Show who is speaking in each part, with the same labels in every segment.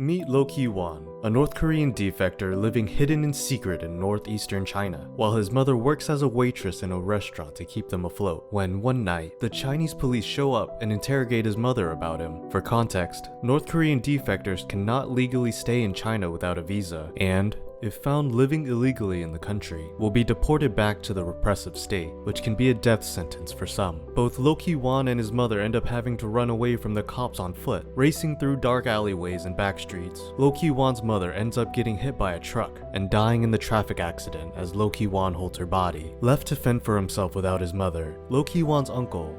Speaker 1: Meet Loh Kiwan, a North Korean defector living hidden in secret in northeastern China, while his mother works as a waitress in a restaurant to keep them afloat. When, one night, the Chinese police show up and interrogate his mother about him. For context, North Korean defectors cannot legally stay in China without a visa, and if found living illegally in the country, will be deported back to the repressive state, which can be a death sentence for some. Both Loh Kiwan and his mother end up having to run away from the cops on foot, racing through dark alleyways and back streets. Loh Kiwan's mother ends up getting hit by a truck and dying in the traffic accident as Loh Kiwan holds her body. Left to fend for himself without his mother, Loh Kiwan's uncle,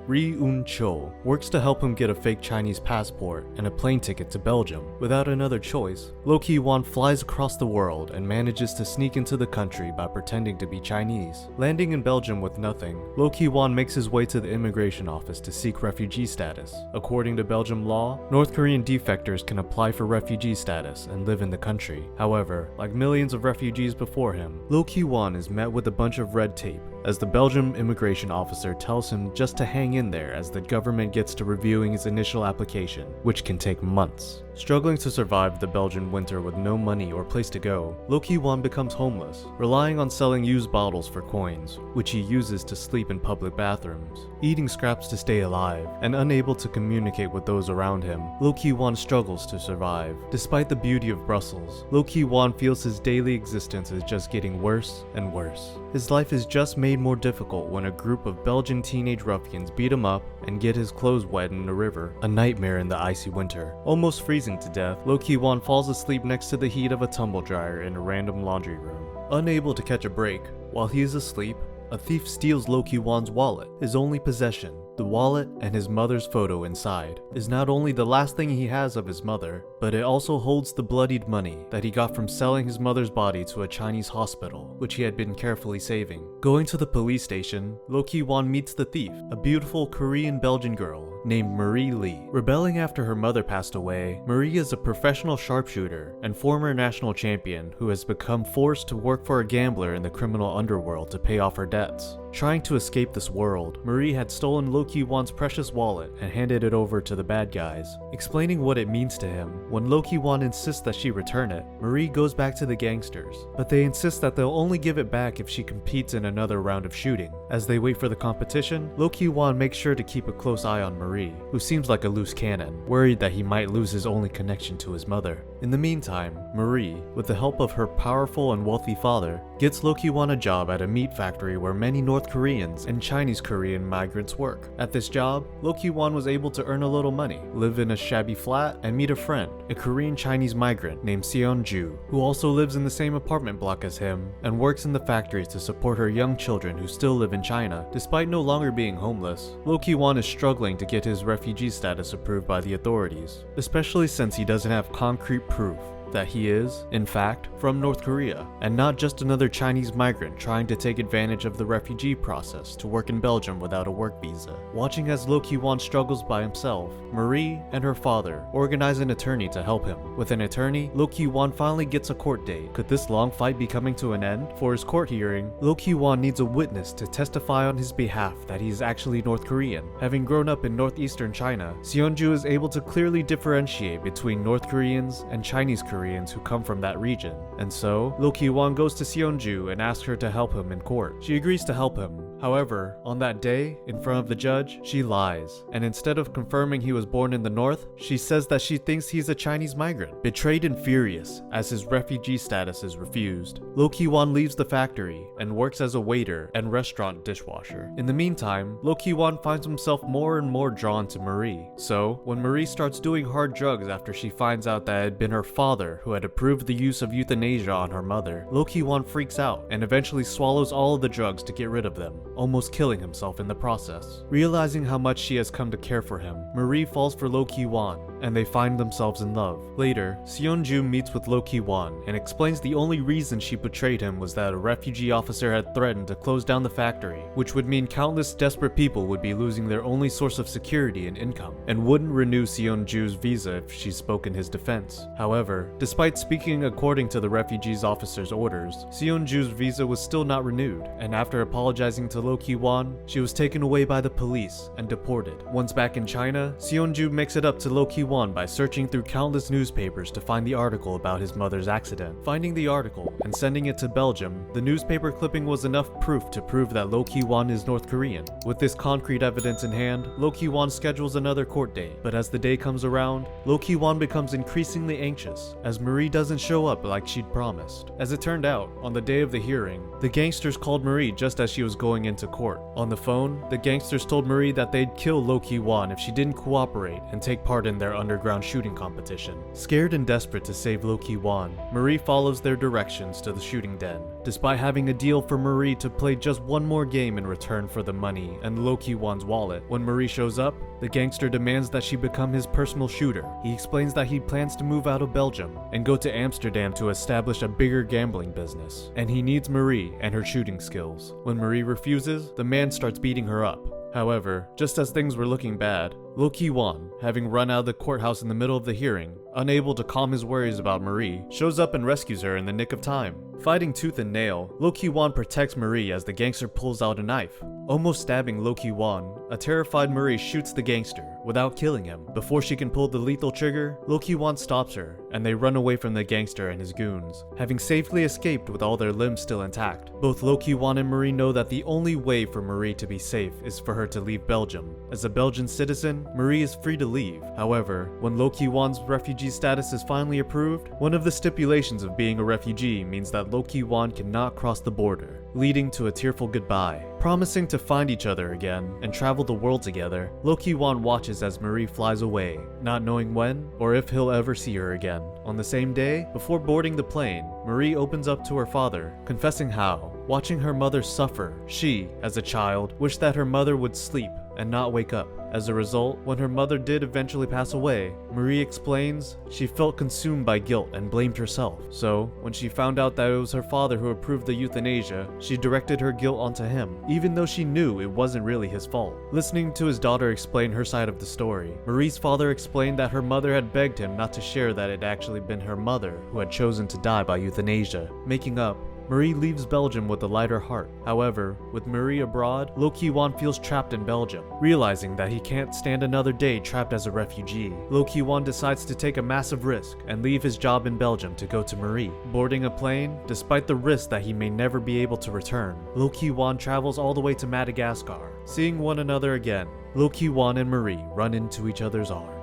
Speaker 1: Choi, works to help him get a fake Chinese passport and a plane ticket to Belgium. Without another choice, Loh Kiwan flies across the world and manages to sneak into the country by pretending to be Chinese. Landing in Belgium with nothing, Loh Kiwan makes his way to the immigration office to seek refugee status. According to Belgium law, North Korean defectors can apply for refugee status and live in the country. However, like millions of refugees before him, Loh Kiwan is met with a bunch of red tape as the Belgium immigration officer tells him just to hang in there as the government gets to reviewing his initial application, which can take months. Struggling to survive the Belgian winter with no money or place to go, Loh Kiwan becomes homeless, relying on selling used bottles for coins, which he uses to sleep in public bathrooms. Eating scraps to stay alive, and unable to communicate with those around him, Loh Kiwan struggles to survive. Despite the beauty of Brussels, Loh Kiwan feels his daily existence is just getting worse and worse. His life is just made more difficult when a group of Belgian teenage ruffians beat him up and get his clothes wet in a river, a nightmare in the icy winter. Almost freezing to death, Loh Kiwan falls asleep next to the heat of a tumble dryer in a random laundry room. Unable to catch a break, while he is asleep, a thief steals Loh Kiwan's wallet, his only possession. The wallet and his mother's photo inside is not only the last thing he has of his mother, but it also holds the bloodied money that he got from selling his mother's body to a Chinese hospital, which he had been carefully saving. Going to the police station, Loh Kiwan meets the thief, a beautiful Korean-Belgian girl named Marie Lee. Rebelling after her mother passed away, Marie is a professional sharpshooter and former national champion who has become forced to work for a gambler in the criminal underworld to pay off her debts. Trying to escape this world, Marie had stolen Loh Kiwan's precious wallet and handed it over to the bad guys. Explaining what it means to him, when Loh Kiwan insists that she return it, Marie goes back to the gangsters, but they insist that they'll only give it back if she competes in another round of shooting. As they wait for the competition, Loh Kiwan makes sure to keep a close eye on Marie, who seems like a loose cannon, worried that he might lose his only connection to his mother. In the meantime, Marie, with the help of her powerful and wealthy father, gets Loh Kiwan a job at a meat factory where many North Koreans and Chinese Korean migrants work. At this job, Loh Kiwan was able to earn a little money, live in a shabby flat, and meet a friend, a Korean Chinese migrant named Sung-eun, who also lives in the same apartment block as him and works in the factory to support her young children who still live in China. Despite no longer being homeless, Loh Kiwan is struggling to get his refugee status approved by the authorities, especially since he doesn't have concrete proof that he is, in fact, from North Korea, and not just another Chinese migrant trying to take advantage of the refugee process to work in Belgium without a work visa. Watching as Loh Kiwan struggles by himself, Marie and her father organize an attorney to help him. With an attorney, Loh Kiwan finally gets a court date. Could this long fight be coming to an end? For his court hearing, Loh Kiwan needs a witness to testify on his behalf that he is actually North Korean. Having grown up in northeastern China, Sung-eun is able to clearly differentiate between North Koreans and Chinese Koreans who come from that region. And so, Loh Kiwan goes to Sung-eun and asks her to help him in court. She agrees to help him. However, on that day, in front of the judge, she lies, and instead of confirming he was born in the north, she says that she thinks he's a Chinese migrant. Betrayed and furious, as his refugee status is refused, Loh Kiwan leaves the factory and works as a waiter and restaurant dishwasher. In the meantime, Loh Kiwan finds himself more and more drawn to Marie. So, when Marie starts doing hard drugs after she finds out that it had been her father who had approved the use of euthanasia on her mother, Loh Kiwan freaks out and eventually swallows all of the drugs to get rid of them, almost killing himself in the process. Realizing how much she has come to care for him, Marie falls for Loh Kiwan, and they find themselves in love. Later, Sung-eun meets with Loh Kiwan and explains the only reason she betrayed him was that a refugee officer had threatened to close down the factory, which would mean countless desperate people would be losing their only source of security and income, and wouldn't renew Sung-eun's visa if she spoke in his defense. However, despite speaking according to the refugee's officer's orders, Sung-eun's visa was still not renewed, and after apologizing to Loh Kiwan, she was taken away by the police and deported. Once back in China, Sung-eun makes it up to Loh Kiwan Ki-wan by searching through countless newspapers to find the article about his mother's accident. Finding the article and sending it to Belgium, the newspaper clipping was enough proof to prove that Loh Kiwan is North Korean. With this concrete evidence in hand, Loh Kiwan schedules another court date, but as the day comes around, Loh Kiwan becomes increasingly anxious as Marie doesn't show up like she'd promised. As it turned out, on the day of the hearing, the gangsters called Marie just as she was going into court. On the phone, the gangsters told Marie that they'd kill Loh Kiwan if she didn't cooperate and take part in their underground shooting competition. Scared and desperate to save Loh Kiwan, Marie follows their directions to the shooting den. Despite having a deal for Marie to play just one more game in return for the money and Loh Kiwan's wallet, when Marie shows up, the gangster demands that she become his personal shooter. He explains that he plans to move out of Belgium and go to Amsterdam to establish a bigger gambling business, and he needs Marie and her shooting skills. When Marie refuses, the man starts beating her up. However, just as things were looking bad, Loh Kiwan, having run out of the courthouse in the middle of the hearing, unable to calm his worries about Marie, shows up and rescues her in the nick of time. Fighting tooth and nail, Loh Kiwan protects Marie as the gangster pulls out a knife. Almost stabbing Loh Kiwan, a terrified Marie shoots the gangster, without killing him. Before she can pull the lethal trigger, Loh Kiwan stops her, and they run away from the gangster and his goons, having safely escaped with all their limbs still intact. Both Loh Kiwan and Marie know that the only way for Marie to be safe is for her to leave Belgium. As a Belgian citizen, Marie is free to leave. However, when Loh Kiwan's refugee status is finally approved, one of the stipulations of being a refugee means that Loh Kiwan cannot cross the border, leading to a tearful goodbye. Promising to find each other again and travel the world together, Loh Kiwan watches as Marie flies away, not knowing when or if he'll ever see her again. On the same day, before boarding the plane, Marie opens up to her father, confessing how, watching her mother suffer, she, as a child, wished that her mother would sleep and not wake up. As a result, when her mother did eventually pass away, Marie explains she felt consumed by guilt and blamed herself. So, when she found out that it was her father who approved the euthanasia, she directed her guilt onto him, even though she knew it wasn't really his fault. Listening to his daughter explain her side of the story, Marie's father explained that her mother had begged him not to share that it actually been her mother who had chosen to die by euthanasia. Making up, Marie leaves Belgium with a lighter heart. However, with Marie abroad, Loh Kiwan feels trapped in Belgium. Realizing that he can't stand another day trapped as a refugee, Loh Kiwan decides to take a massive risk and leave his job in Belgium to go to Marie. Boarding a plane, despite the risk that he may never be able to return, Loh Kiwan travels all the way to Madagascar. Seeing one another again, Loh Kiwan and Marie run into each other's arms.